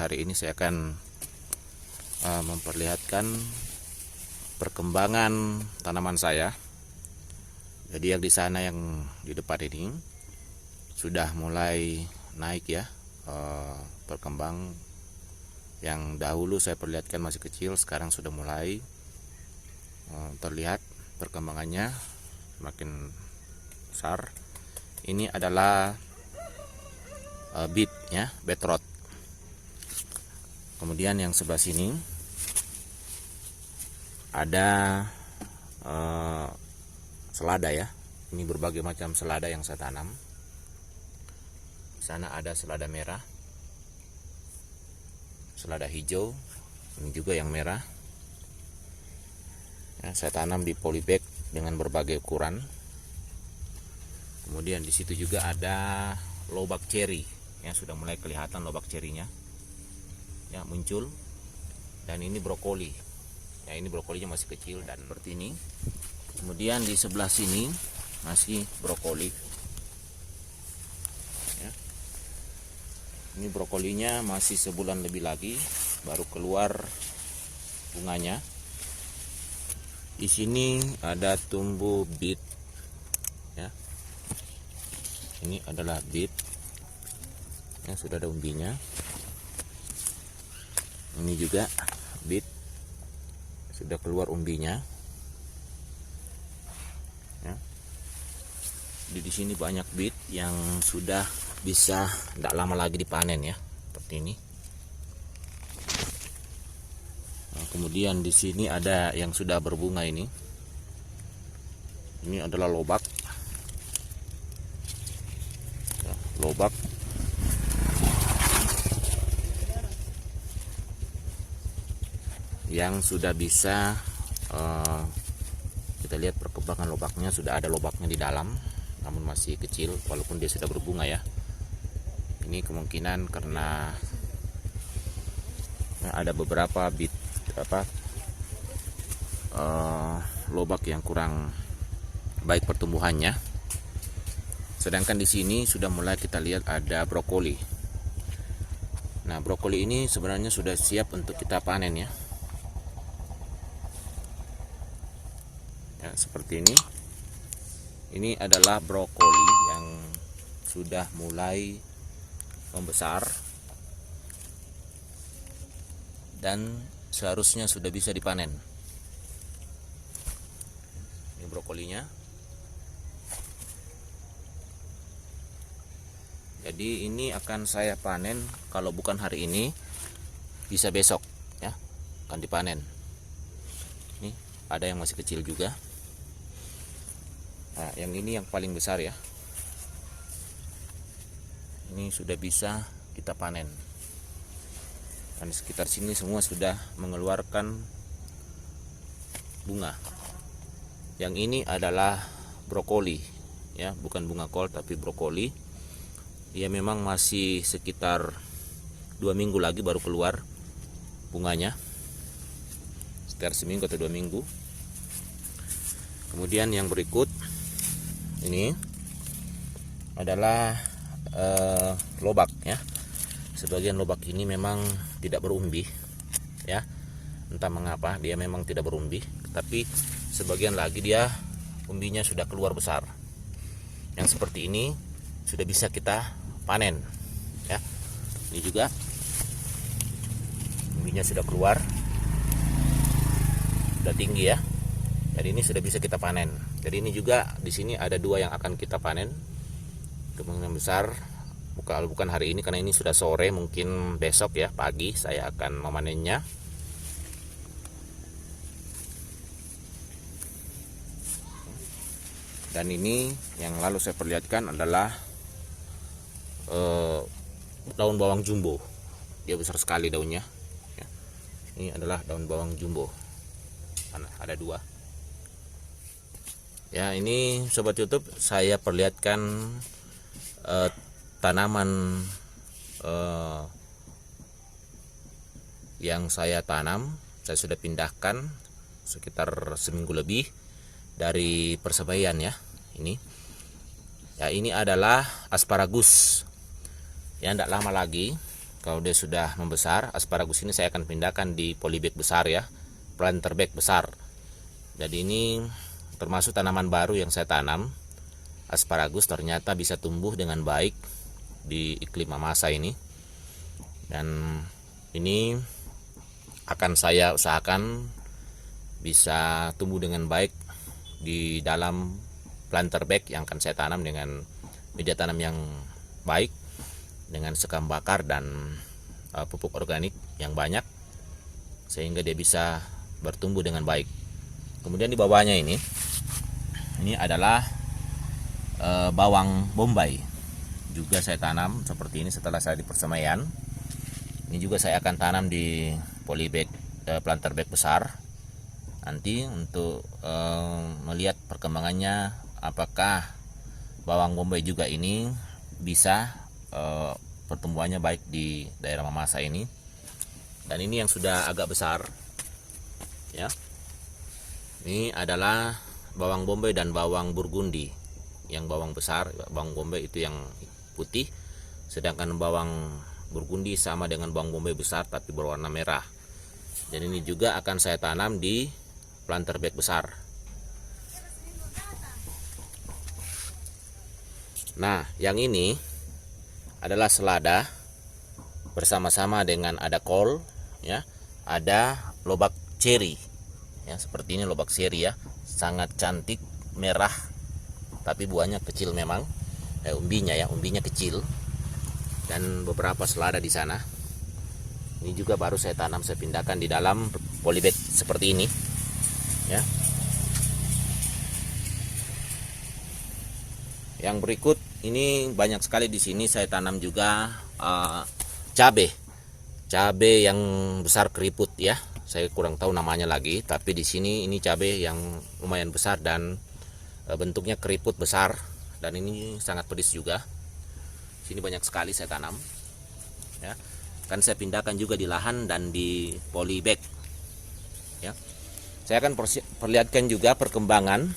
hari ini saya akan memperlihatkan perkembangan tanaman saya. Jadi yang di sana, yang di depan ini sudah mulai naik ya, berkembang. Yang dahulu saya perlihatkan masih kecil, sekarang sudah mulai terlihat perkembangannya semakin besar. Ini adalah beet ya, beetroot. Kemudian yang sebelah sini ada selada ya. Ini berbagai macam selada yang saya tanam. Di sana ada selada merah, selada hijau, ini juga yang merah. Ya, saya tanam di polybag dengan berbagai ukuran. Kemudian di situ juga ada lobak cherry yang sudah mulai kelihatan lobak cerinya ya, muncul. Dan ini brokoli ya, ini brokolinya masih kecil dan seperti ini. Kemudian di sebelah sini masih brokoli ya. Ini brokolinya masih sebulan lebih lagi baru keluar bunganya. Di sini ada tumbuh beet ya. Ini adalah beet yang sudah ada umbinya. Ini juga beet, sudah keluar umbinya ya. Di sini banyak beet yang sudah bisa tidak lama lagi dipanen ya, seperti ini. Nah, kemudian di sini ada yang sudah berbunga ini. Ini adalah lobak ya, lobak yang sudah bisa kita lihat perkembangan lobaknya. Sudah ada lobaknya di dalam, namun masih kecil walaupun dia sudah berbunga ya. Ini kemungkinan karena ada beberapa bit lobak yang kurang baik pertumbuhannya. Sedangkan di sini sudah mulai kita lihat ada brokoli. Nah, brokoli ini sebenarnya sudah siap untuk kita panen ya. Ya, seperti ini. Ini adalah brokoli yang sudah mulai membesar dan seharusnya sudah bisa dipanen. Ini brokolinya. Jadi ini akan saya panen, kalau bukan hari ini bisa besok ya, akan dipanen. Ini ada yang masih kecil juga. Nah, yang ini yang paling besar ya. Ini sudah bisa kita panen. Dan sekitar sini semua sudah mengeluarkan bunga. Yang ini adalah brokoli ya, bukan bunga kol tapi brokoli. Dia memang masih sekitar 2 minggu lagi baru keluar bunganya, sekitar seminggu atau 2 minggu. Kemudian yang berikut ini adalah lobak ya. Sebagian lobak ini memang tidak berumbi ya, entah mengapa dia memang tidak berumbi, tapi sebagian lagi dia umbinya sudah keluar besar. Yang seperti ini sudah bisa kita panen ya. Ini juga umbinya sudah keluar, sudah tinggi ya. Jadi ini sudah bisa kita panen. Jadi ini juga di sini ada 2 yang akan kita panen. Kemungkinan besar kalau bukan hari ini, karena ini sudah sore, mungkin besok ya pagi saya akan memanennya. Dan ini yang lalu saya perlihatkan adalah daun bawang jumbo. Dia besar sekali daunnya ya. Ini adalah daun bawang jumbo. Ada 2 ya. Ini sobat YouTube, saya perlihatkan tanaman yang saya tanam. Saya sudah pindahkan sekitar seminggu lebih dari persebaya ya. Ini ya, ini adalah asparagus ya. Tidak lama lagi kalau dia sudah membesar, asparagus ini saya akan pindahkan di polybag besar ya, planter bag besar. Jadi ini termasuk tanaman baru yang saya tanam. Asparagus ternyata bisa tumbuh dengan baik di iklim Mamasa ini, dan ini akan saya usahakan bisa tumbuh dengan baik di dalam planter bag yang akan saya tanam dengan media tanam yang baik, dengan sekam bakar dan pupuk organik yang banyak, sehingga dia bisa bertumbuh dengan baik. Kemudian di bawahnya ini adalah bawang bombay, juga saya tanam seperti ini setelah saya di persemaian. Ini juga saya akan tanam di polybag planter bag besar nanti untuk melihat perkembangannya, apakah bawang bombay juga ini bisa pertumbuhannya baik di daerah Mamasa ini. Dan ini yang sudah agak besar ya, ini adalah bawang bombay dan bawang burgundi. Yang bawang besar, bawang bombay itu yang putih, sedangkan bawang burgundi sama dengan bawang bombay besar tapi berwarna merah. Dan ini juga akan saya tanam di planter bag besar. Nah, yang ini adalah selada bersama-sama dengan ada kol ya, ada lobak cherry ya, seperti ini lobak cherry ya, sangat cantik merah tapi buahnya kecil memang, umbinya kecil, dan beberapa selada di sana. Ini juga baru saya tanam, saya pindahkan di dalam polybag seperti ini ya. Yang berikut ini banyak sekali di sini saya tanam juga cabe yang besar keriput ya. Saya kurang tahu namanya lagi, tapi di sini ini cabe yang lumayan besar dan bentuknya keriput besar, dan ini sangat pedas juga. Sini banyak sekali saya tanam ya. Kan saya pindahkan juga di lahan dan di polybag ya. Saya akan perlihatkan juga perkembangan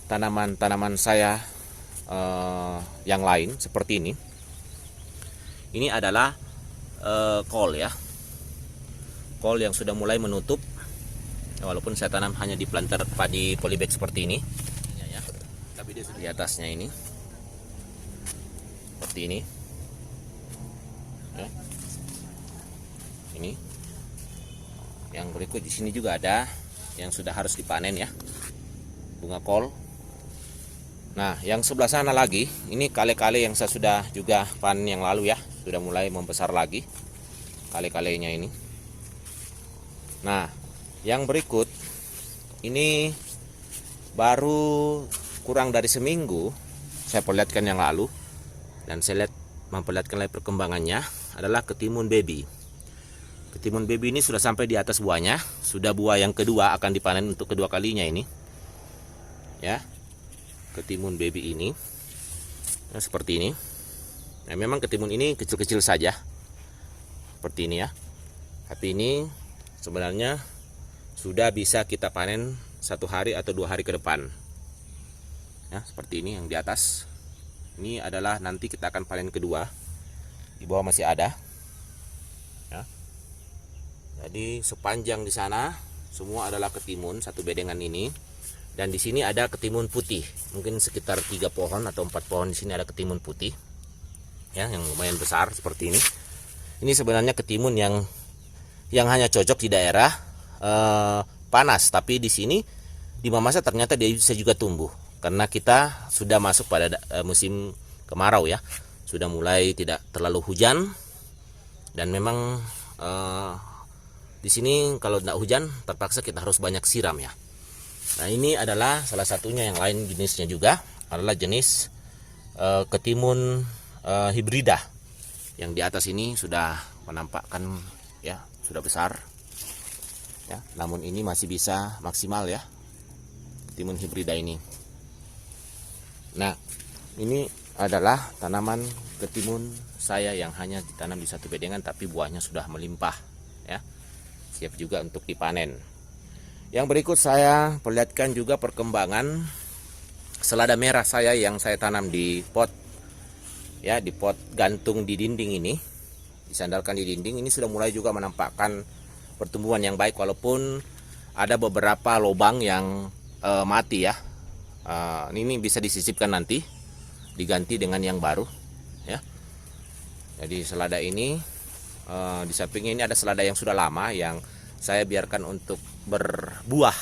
tanaman-tanaman saya yang lain seperti ini. Ini adalah kol ya, kol yang sudah mulai menutup walaupun saya tanam hanya di planter di polybag seperti ini ya, tapi dia sudah di atasnya ini seperti ini ya. Ini yang berikut di sini juga ada yang sudah harus dipanen ya, bunga kol. Nah, yang sebelah sana lagi ini kale-kale yang saya sudah juga panen yang lalu ya, sudah mulai membesar lagi kale-kalenya ini. Nah, yang berikut ini baru kurang dari seminggu saya perlihatkan yang lalu, dan saya lihat memperlihatkan lagi perkembangannya adalah ketimun baby. Ketimun baby ini sudah sampai di atas buahnya, sudah buah yang kedua akan dipanen untuk kedua kalinya ini ya. Ketimun baby ini nah, seperti ini. Nah, memang ketimun ini kecil-kecil saja seperti ini ya, tapi ini sebenarnya sudah bisa kita panen 1 hari atau 2 hari ke depan ya, seperti ini yang di atas. Ini adalah nanti kita akan panen kedua, di bawah masih ada ya. Jadi sepanjang di sana semua adalah ketimun satu bedengan ini, dan di sini ada ketimun putih, mungkin sekitar 3 pohon atau 4 pohon di sini ada ketimun putih ya, yang lumayan besar seperti ini. Ini sebenarnya ketimun yang hanya cocok di daerah panas, tapi di sini di Mamasa ternyata dia bisa juga tumbuh karena kita sudah masuk pada musim kemarau ya, sudah mulai tidak terlalu hujan, dan memang di sini kalau tidak hujan terpaksa kita harus banyak siram ya. Nah, ini adalah salah satunya, yang lain jenisnya juga adalah jenis ketimun hibrida. Yang di atas ini sudah menampakkan ya, sudah besar ya, namun ini masih bisa maksimal ya, ketimun hibrida ini. Nah, ini adalah tanaman ketimun saya yang hanya ditanam di satu bedengan tapi buahnya sudah melimpah ya, siap juga untuk dipanen. Yang berikut saya perlihatkan juga perkembangan selada merah saya yang saya tanam di pot ya, di pot gantung di dinding ini disandarkan di dinding, ini sudah mulai juga menampakkan pertumbuhan yang baik, walaupun ada beberapa lubang yang mati ya. Ini bisa disisipkan nanti, diganti dengan yang baru ya. Jadi selada ini di sampingnya ini ada selada yang sudah lama yang saya biarkan untuk berbuah,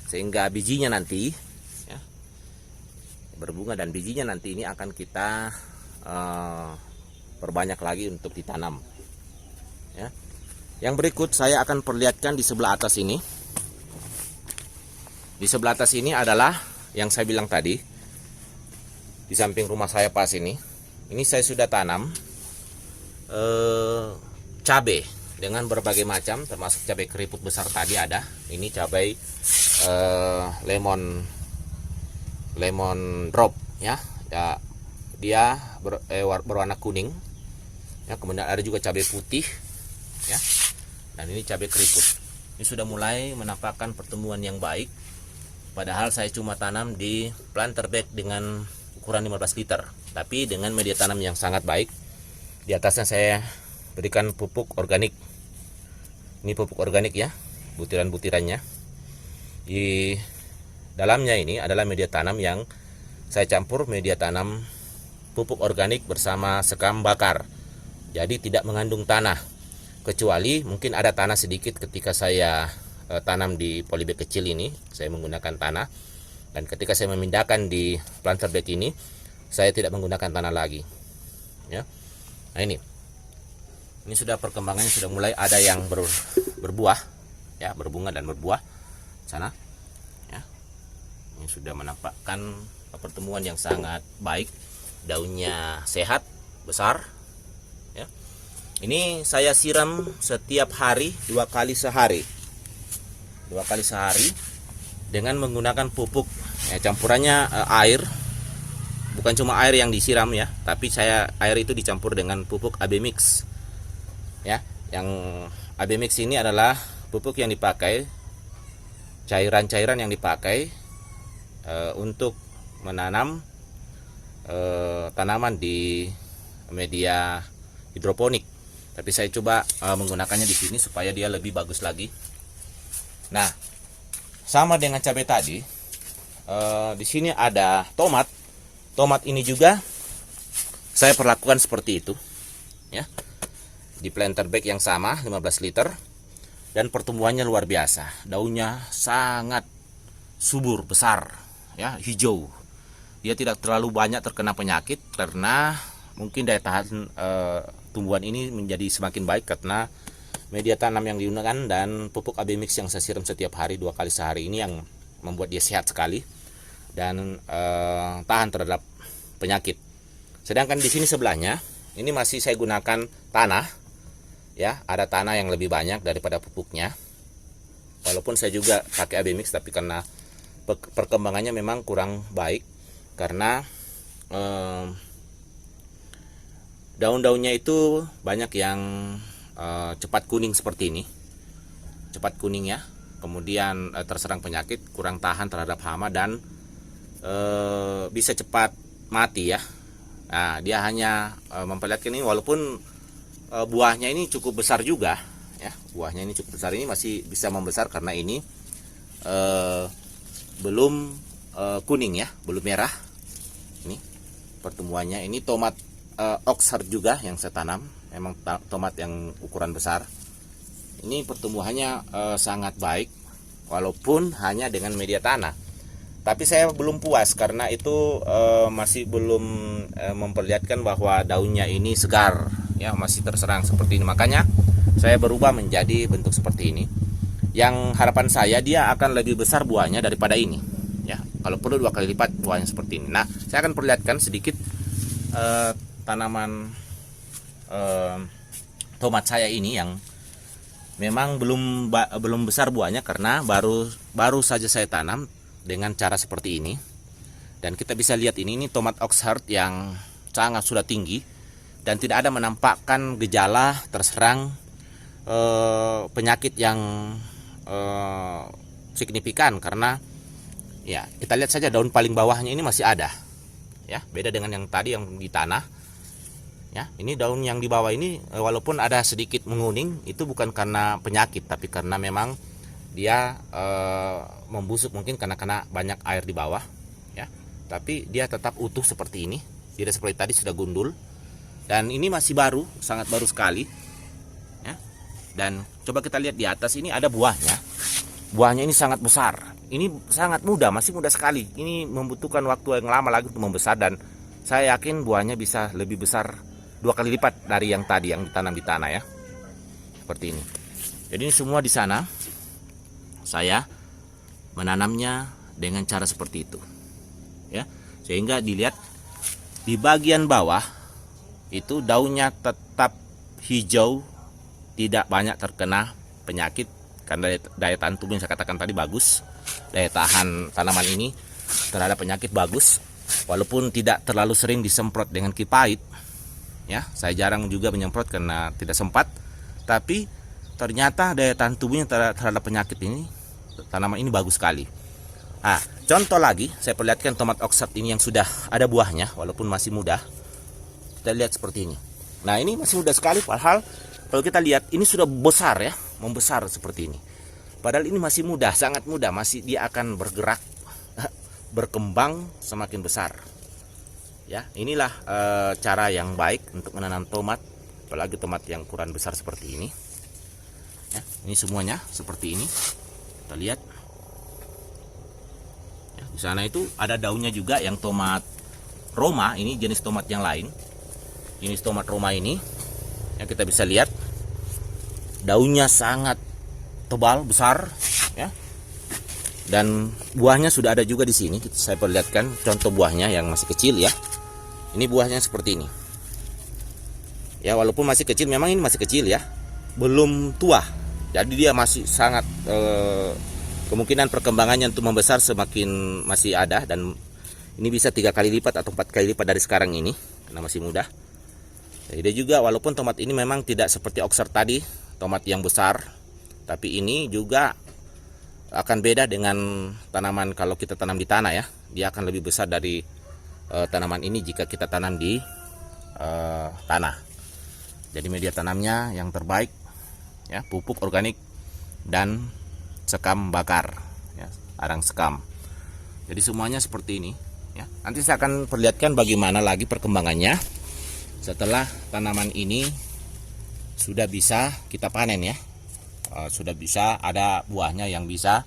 sehingga bijinya nanti ya, berbunga, dan bijinya nanti ini akan kita perbanyak lagi untuk ditanam ya. Yang berikut saya akan perlihatkan di sebelah atas ini. Di sebelah atas ini adalah yang saya bilang tadi, di samping rumah saya pas ini saya sudah tanam cabai dengan berbagai macam, termasuk cabai keriput besar tadi ada. Ini cabai lemon drop ya, dia berwarna kuning ya. Kemudian ada juga cabai putih ya, dan ini cabai keriput. Ini sudah mulai menampakkan pertumbuhan yang baik, padahal saya cuma tanam di planter bag dengan ukuran 15 liter, tapi dengan media tanam yang sangat baik. Di atasnya saya berikan pupuk organik. Ini pupuk organik ya, butiran-butirannya. Di dalamnya ini adalah media tanam yang saya campur media tanam pupuk organik bersama sekam bakar. Jadi tidak mengandung tanah, kecuali mungkin ada tanah sedikit ketika saya tanam di polybag kecil ini, saya menggunakan tanah. Dan ketika saya memindahkan di planter bed ini, saya tidak menggunakan tanah lagi ya. Nah ini sudah perkembangannya, sudah mulai ada yang berbuah ya, berbunga dan berbuah sana ya. Ini sudah menampakkan pertemuan yang sangat baik, daunnya sehat, besar ya. Ini saya siram setiap hari 2 kali sehari dengan menggunakan pupuk ya, campurannya air. Bukan cuma air yang disiram ya, tapi air itu dicampur dengan pupuk AB Mix ya. Yang AB Mix ini adalah pupuk yang dipakai, cairan-cairan yang dipakai untuk menanam tanaman di media hidroponik. Tapi saya coba menggunakannya di sini supaya dia lebih bagus lagi. Nah, sama dengan cabai tadi, di sini ada tomat. Tomat ini juga saya perlakukan seperti itu ya, di planter bag yang sama 15 liter, dan pertumbuhannya luar biasa. Daunnya sangat subur, besar ya, hijau. Dia tidak terlalu banyak terkena penyakit karena mungkin daya tahan tumbuhan ini menjadi semakin baik karena media tanam yang digunakan dan pupuk AB Mix yang saya siram setiap hari 2 kali sehari ini yang membuat dia sehat sekali dan tahan terhadap penyakit. Sedangkan di sini sebelahnya ini masih saya gunakan tanah ya, ada tanah yang lebih banyak daripada pupuknya. Walaupun saya juga pakai AB Mix, tapi karena perkembangannya memang kurang baik karena daun-daunnya itu banyak yang cepat kuning seperti ini, cepat kuning ya. Kemudian terserang penyakit, kurang tahan terhadap hama, dan bisa cepat mati ya. Nah, dia hanya memperlihatkan ini, walaupun buahnya ini cukup besar juga ya. Buahnya ini cukup besar, ini masih bisa membesar karena ini belum kuning ya, belum merah. Ini pertumbuhannya. Ini tomat Oxford juga yang saya tanam, memang tomat yang ukuran besar. Ini pertumbuhannya sangat baik walaupun hanya dengan media tanah. Tapi saya belum puas karena itu masih belum memperlihatkan bahwa daunnya ini segar ya, masih terserang seperti ini. Makanya saya berubah menjadi bentuk seperti ini. Yang harapan saya dia akan lebih besar buahnya daripada ini ya. Kalau perlu 2 kali lipat buahnya seperti ini. Nah, saya akan perlihatkan sedikit tanaman tomat saya ini yang memang belum besar buahnya karena baru saja saya tanam dengan cara seperti ini. Dan kita bisa lihat ini tomat Oxford yang sangat sudah tinggi dan tidak ada menampakkan gejala terserang penyakit yang signifikan, karena ya kita lihat saja daun paling bawahnya ini masih ada ya, beda dengan yang tadi yang di tanah. Ya, ini daun yang di bawah ini walaupun ada sedikit menguning, itu bukan karena penyakit, tapi karena memang dia membusuk, mungkin karena kena banyak air di bawah, ya. Tapi dia tetap utuh seperti ini, tidak seperti tadi sudah gundul. Dan ini masih baru, sangat baru sekali, ya. Dan coba kita lihat di atas ini ada buahnya. Buahnya ini sangat besar. Ini sangat muda, masih muda sekali. Ini membutuhkan waktu yang lama lagi untuk membesar, dan saya yakin buahnya bisa lebih besar 2 kali lipat dari yang tadi yang ditanam di tanah, ya. Seperti ini. Jadi ini semua di sana saya menanamnya dengan cara seperti itu, ya. Sehingga dilihat di bagian bawah itu daunnya tetap hijau, tidak banyak terkena penyakit karena daya tahan tubuh yang saya katakan tadi bagus. Daya tahan tanaman ini terhadap penyakit bagus, walaupun tidak terlalu sering disemprot dengan kipait. Ya, saya jarang juga menyemprot karena tidak sempat, tapi ternyata daya tahan tubuhnya terhadap penyakit ini, tanaman ini bagus sekali. Nah, contoh lagi, saya perlihatkan tomat oxide ini yang sudah ada buahnya, walaupun masih muda. Kita lihat seperti ini. Nah, ini masih muda sekali, padahal kalau kita lihat ini sudah besar, ya, membesar seperti ini. Padahal ini masih muda, sangat muda, masih dia akan bergerak, berkembang semakin besar. Ya, inilah cara yang baik untuk menanam tomat, apalagi tomat yang ukuran besar seperti ini. Ya, ini semuanya seperti ini. Kita lihat. Ya, di sana itu ada daunnya juga yang tomat Roma, ini jenis tomat yang lain. Jenis tomat Roma ini, ya, kita bisa lihat daunnya sangat tebal, besar, ya. Dan buahnya sudah ada juga di sini. Saya perlihatkan contoh buahnya yang masih kecil, ya. Ini buahnya seperti ini. Ya, walaupun masih kecil, memang ini masih kecil, ya. Belum tua. Jadi dia masih sangat kemungkinan perkembangannya untuk membesar semakin masih ada, dan ini bisa 3 kali lipat atau 4 kali lipat dari sekarang ini karena masih muda. Jadi dia juga, walaupun tomat ini memang tidak seperti oxer tadi, tomat yang besar, tapi ini juga akan beda dengan tanaman kalau kita tanam di tanah, ya. Dia akan lebih besar dari tanaman ini jika kita tanam di tanah. Jadi media tanamnya yang terbaik, ya, pupuk organik dan sekam bakar, ya, arang sekam. Jadi semuanya seperti ini, ya. Nanti saya akan perlihatkan bagaimana lagi perkembangannya setelah tanaman ini sudah bisa kita panen, ya. Sudah bisa ada buahnya yang bisa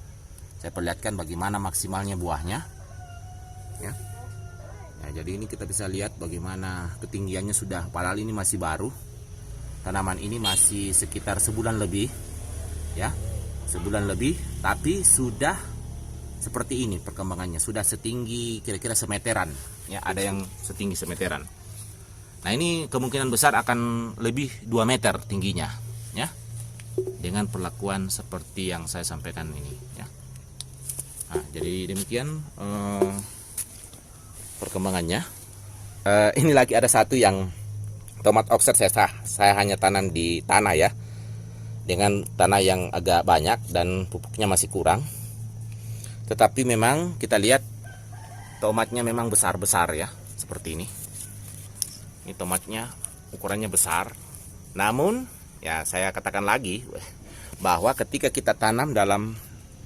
saya perlihatkan bagaimana maksimalnya buahnya, ya. Nah, jadi ini kita bisa lihat bagaimana ketinggiannya sudah, padahal ini masih baru. Tanaman ini masih sekitar sebulan lebih, ya, sebulan lebih, tapi sudah seperti ini perkembangannya, sudah setinggi kira-kira semeteran, ya, ada yang setinggi semeteran. Nah, ini kemungkinan besar akan lebih 2 meter tingginya, ya, dengan perlakuan seperti yang saya sampaikan ini, ya. Nah, jadi demikian perkembangannya. Ini lagi ada satu yang tomat oxer saya hanya tanam di tanah, ya, dengan tanah yang agak banyak dan pupuknya masih kurang. Tetapi memang kita lihat tomatnya memang besar-besar, ya, seperti ini. Ini tomatnya ukurannya besar. Namun, ya, saya katakan lagi bahwa ketika kita tanam dalam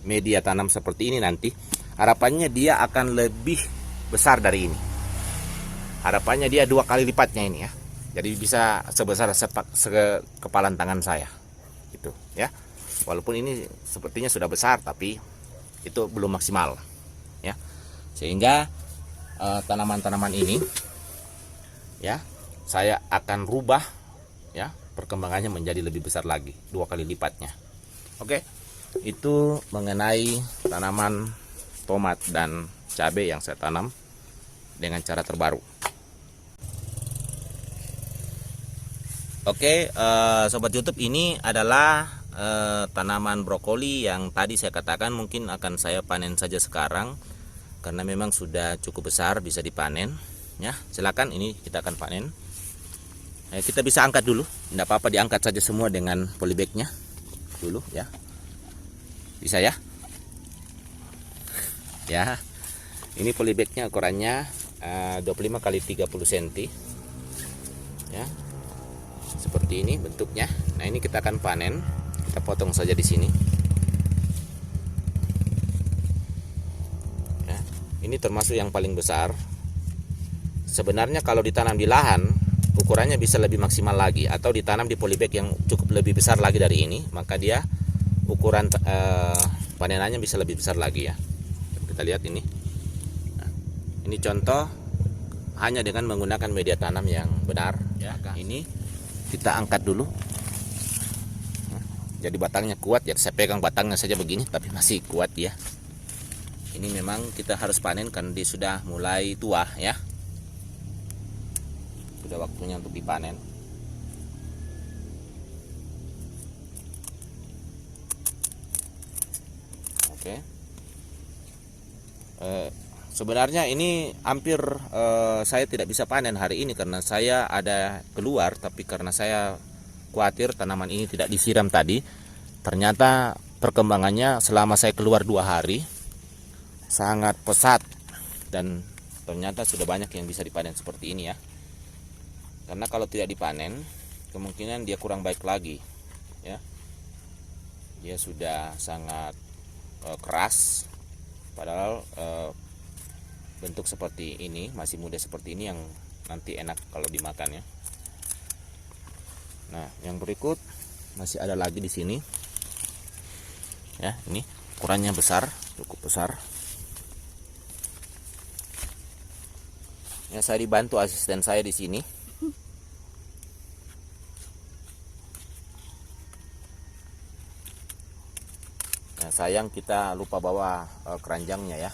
media tanam seperti ini nanti, harapannya dia akan lebih besar dari ini. Harapannya dia 2 kali lipatnya ini, ya. Jadi bisa sebesar kepalan tangan saya, gitu, ya. Walaupun ini sepertinya sudah besar, tapi itu belum maksimal, ya. Sehingga tanaman-tanaman ini, ya, saya akan rubah, ya, perkembangannya menjadi lebih besar lagi, 2 kali lipatnya. Oke, itu mengenai tanaman tomat dan cabai yang saya tanam dengan cara terbaru. Oke, sobat YouTube, ini adalah tanaman brokoli yang tadi saya katakan mungkin akan saya panen saja sekarang karena memang sudah cukup besar bisa dipanen, ya. Silakan, ini kita akan panen. Kita bisa angkat dulu, tidak apa-apa, diangkat saja semua dengan polybagnya dulu, ya. Bisa, ya. Ya, ini polybagnya ukurannya 25 x 30 cm. Ya, seperti ini bentuknya. Nah, ini kita akan panen. Kita potong saja di sini. Ya, ini termasuk yang paling besar. Sebenarnya kalau ditanam di lahan, ukurannya bisa lebih maksimal lagi, atau ditanam di polybag yang cukup lebih besar lagi dari ini, maka dia ukuran panenannya bisa lebih besar lagi ya. Kita lihat ini. Nah, ini contoh hanya dengan menggunakan media tanam yang benar ya. Ini kita angkat dulu. Nah, jadi batangnya kuat ya. Saya pegang batangnya saja begini, tapi masih kuat ya. Ini memang kita harus panen karena dia sudah mulai tua ya. Sudah waktunya untuk dipanen. Oke. Sebenarnya ini hampir saya tidak bisa panen hari ini karena saya ada keluar, tapi karena saya khawatir tanaman ini tidak disiram tadi, ternyata perkembangannya selama saya keluar 2 hari sangat pesat, dan ternyata sudah banyak yang bisa dipanen seperti ini ya. Karena kalau tidak dipanen, kemungkinan dia kurang baik lagi ya. Dia sudah sangat keras, padahal bentuk seperti ini, masih muda seperti ini yang nanti enak kalau dimakan ya. Nah, yang berikut masih ada lagi di sini. Ya, ini ukurannya besar, cukup besar. Ya, saya dibantu asisten saya di sini. Nah, sayang kita lupa bawa keranjangnya ya.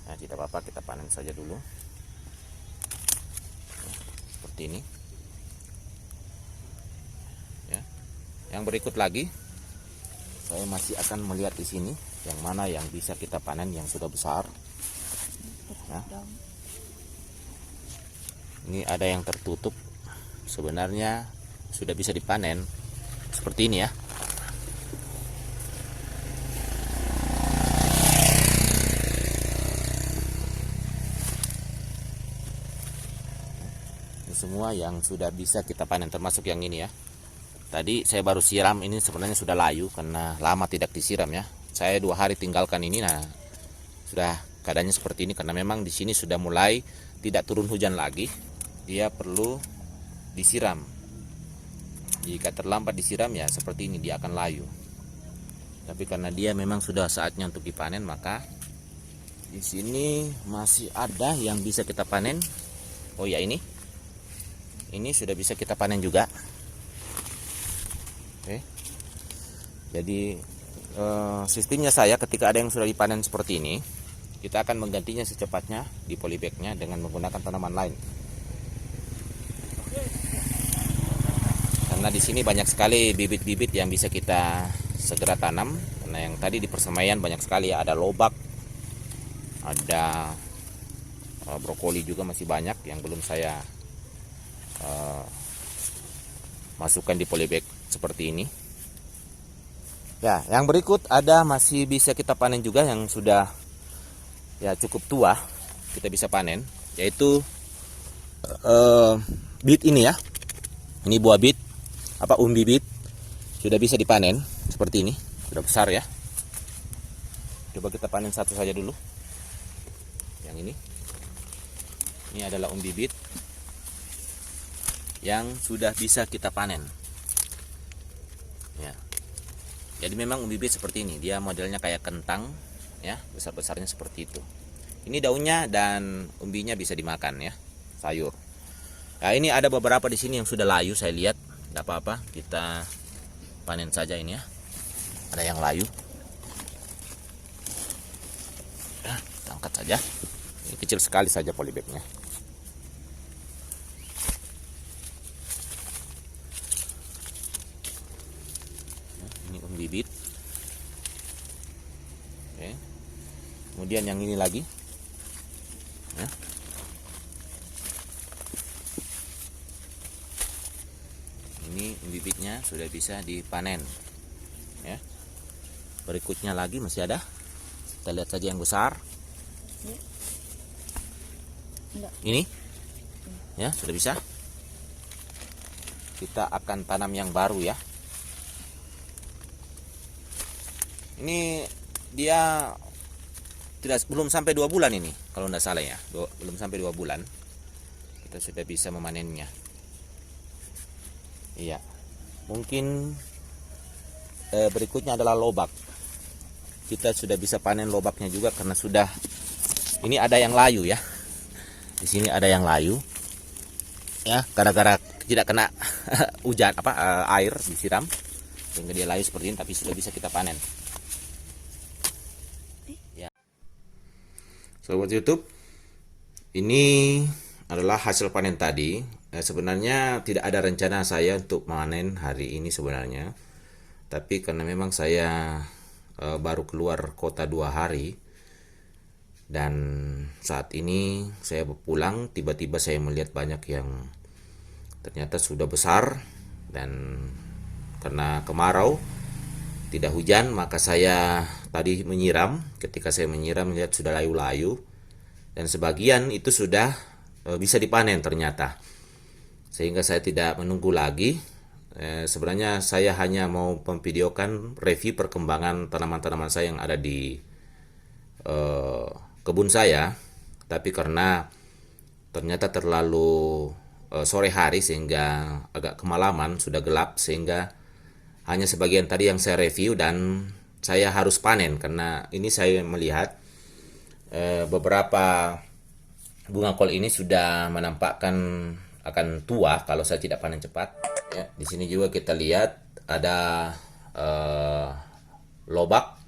Nah, tidak apa-apa, kita panen saja dulu. Seperti ini. Ya. Yang berikut lagi, saya masih akan melihat di sini yang mana yang bisa kita panen yang sudah besar. Nah, ini ada yang tertutup. Sebenarnya sudah bisa dipanen. Seperti ini ya. Semua yang sudah bisa kita panen, termasuk yang ini ya. Tadi saya baru siram, ini sebenarnya sudah layu karena lama tidak disiram ya. Saya 2 hari tinggalkan ini, nah sudah keadaannya seperti ini karena memang di sini sudah mulai tidak turun hujan lagi. Dia perlu disiram. Jika terlambat disiram ya seperti ini, dia akan layu. Tapi karena dia memang sudah saatnya untuk dipanen, maka di sini masih ada yang bisa kita panen. Oh ya, ini sudah bisa kita panen juga. Oke. Jadi sistemnya saya ketika ada yang sudah dipanen seperti ini, kita akan menggantinya secepatnya di polybagnya dengan menggunakan tanaman lain. Karena di sini banyak sekali bibit-bibit yang bisa kita segera tanam. Karena yang tadi di persemaian banyak sekali ya, ada lobak, ada brokoli juga masih banyak yang belum saya masukkan di polybag seperti ini ya. Yang berikut ada masih bisa kita panen juga yang sudah ya cukup tua, kita bisa panen, yaitu bit ini ya. Ini buah bit, umbi bit, sudah bisa dipanen seperti ini, sudah besar ya. Coba kita panen satu saja dulu. Yang ini adalah umbi bit yang sudah bisa kita panen ya. Jadi memang umbi bit seperti ini, dia modelnya kayak kentang ya, besar-besarnya seperti itu. Ini daunnya dan umbinya bisa dimakan ya, sayur. Nah, ini ada beberapa di sini yang sudah layu, saya lihat. Tidak apa-apa, kita panen saja ini ya. Ada yang layu. Nah, kita angkat saja. Ini kecil sekali saja polybagnya. Bibit. Oke. Kemudian yang ini lagi ya. Ini bibitnya sudah bisa dipanen ya. Berikutnya lagi masih ada, kita lihat saja yang besar. Ini Ya, sudah bisa. Kita akan tanam yang baru ya. Ini dia belum sampai 2 bulan ini kalau tidak salah ya. Belum sampai 2 bulan kita sudah bisa memanennya. Iya. Mungkin berikutnya adalah lobak. Kita sudah bisa panen lobaknya juga karena sudah ini ada yang layu ya. Di sini ada yang layu. Ya, gara-gara tidak kena hujan air disiram sehingga dia layu seperti ini, tapi sudah bisa kita panen. Ya. Sobat YouTube, ini adalah hasil panen tadi. Sebenarnya tidak ada rencana saya untuk memanen hari ini sebenarnya, tapi karena memang saya baru keluar kota 2 hari dan saat ini saya pulang, tiba-tiba saya melihat banyak yang ternyata sudah besar, dan karena kemarau tidak hujan maka saya tadi menyiram. Ketika saya menyiram melihat sudah layu-layu dan sebagian itu sudah bisa dipanen ternyata, sehingga saya tidak menunggu lagi. Sebenarnya saya hanya mau memvideokan review perkembangan tanaman-tanaman saya yang ada di kebun saya, tapi karena ternyata terlalu sore hari sehingga agak kemalaman, sudah gelap, sehingga hanya sebagian tadi yang saya review dan saya harus panen karena ini saya melihat beberapa bunga kol ini sudah menampakkan akan tua kalau saya tidak panen cepat. Ya, di sini juga kita lihat ada lobak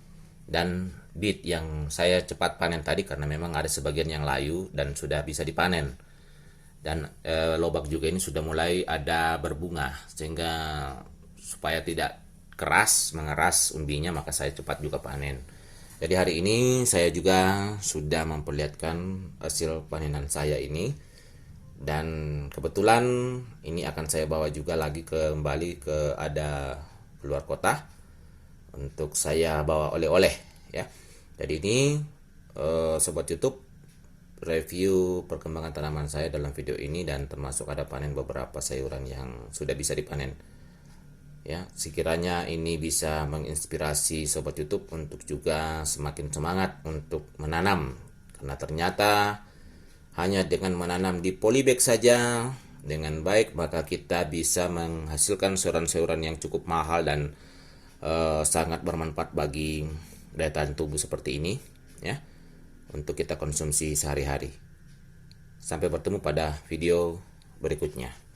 dan bit yang saya cepat panen tadi karena memang ada sebagian yang layu dan sudah bisa dipanen. Dan lobak juga ini sudah mulai ada berbunga, sehingga supaya tidak keras mengeras umbinya maka saya cepat juga panen. Jadi hari ini saya juga sudah memperlihatkan hasil panenan saya ini, dan kebetulan ini akan saya bawa juga lagi kembali ke ada keluar kota untuk saya bawa oleh-oleh ya. Jadi ini sobat YouTube, review perkembangan tanaman saya dalam video ini, dan termasuk ada panen beberapa sayuran yang sudah bisa dipanen. Ya, sekiranya ini bisa menginspirasi sobat YouTube untuk juga semakin semangat untuk menanam, karena ternyata hanya dengan menanam di polybag saja dengan baik maka kita bisa menghasilkan sayuran-sayuran yang cukup mahal dan sangat bermanfaat bagi daya tahan tubuh seperti ini ya, untuk kita konsumsi sehari-hari. Sampai bertemu pada video berikutnya.